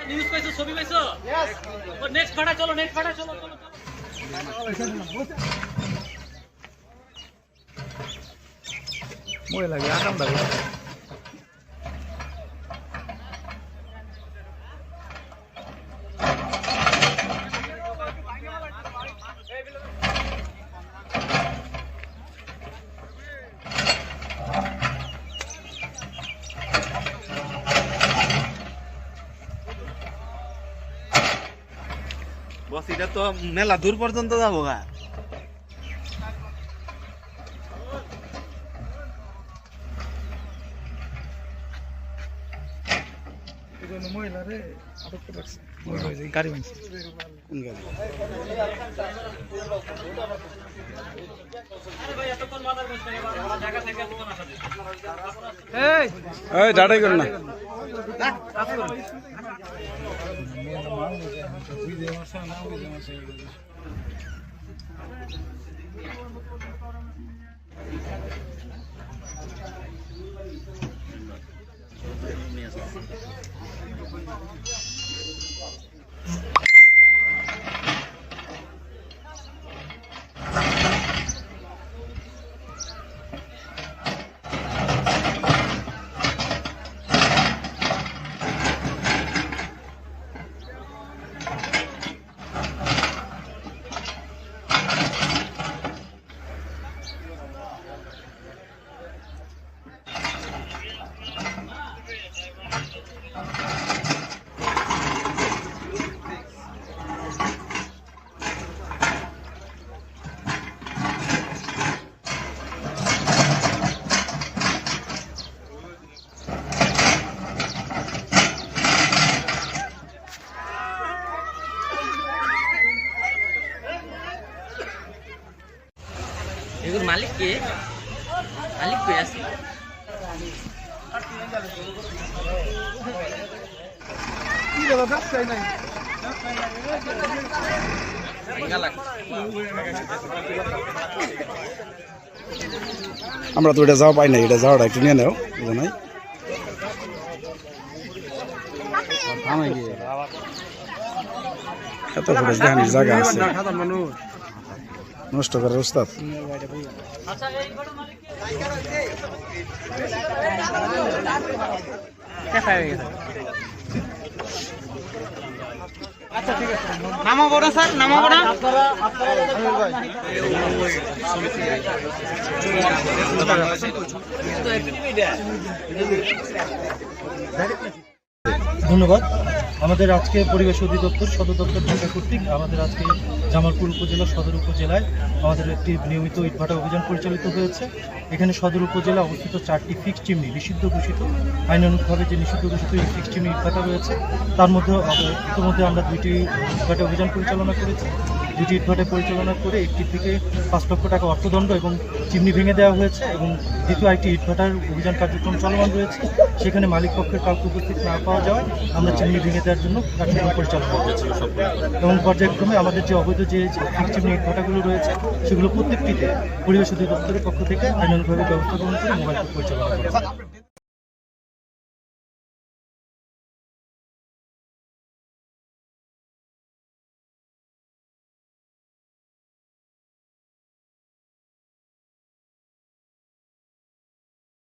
News পাইছো, ছবি পাইছো? ও নেক্সট ভাড়া চলো, নেক্সট ভাড়া চলো চলো চলো। মই লাগে আকাম দাও বস এটা তো মেলা দূর পর্যন্ত যাবো গা। মহিলারে আটক করে রাখছে গাড়ি ভাঙছে কোন গাড়ি? এই দাঁড়াই কর না এগুলোর মালিক কে? মালিক কে আছে? আমরা তো এটা যাওয়া পাই না, এটা যাওয়াটা একটু নিয়ে নেও নাই এত ফুটেজ দেখানোর জায়গা আছে নষ্ট করার উস্তাদ। নামাবো না স্যার, নামাবো না। ধন্যবাদ। আমাদের আজকে পরিবেশ অধিদপ্তর সদর দপ্তর ঢাকা কর্তৃক আমাদের আজকে জামালপুর উপজেলা সদর উপজেলায় আমাদের একটি নিয়মিত ইটভাটা অভিযান পরিচালিত হয়েছে। এখানে সদর উপজেলা অবস্থিত 4টি ফিক্সড চিমনি নিষিদ্ধ ঘোষিত, আইনানুগভাবে যে নিষিদ্ধ ঘোষিত এই ফিক্সড চিমনি ইটভাটা রয়েছে, তার মধ্যে ইতিমধ্যে আমরা 2টি ইটভাটা অভিযান পরিচালনা করেছি। 2টি ইটভাটা পরিচালনা করে একটি থেকে 5 লক্ষ টাকা অর্থদণ্ড এবং চিমনি ভেঙে দেওয়া হয়েছে এবং দ্বিতীয় একটি ইটভাটার অভিযান কার্যক্রম চলমান রয়েছে। সেখানে মালিক পক্ষের কাউকে উপস্থিত না পাওয়া যাওয়ায় আমরা চিমনি ভেঙে দেওয়ার জন্য কার্যক্রম পরিচালনা করেছি এবং পর্যায়ক্রমে আমাদের যে অবৈধ যে ফিক্সড চিমনি ইটভাটাগুলো রয়েছে সেগুলো প্রত্যেকটিতে পরিবেশ অধিদপ্তরের পক্ষ থেকে আইনানুগভাবে ব্যবস্থা গ্রহণ করে মোবাইল পরিচালনা করেছে।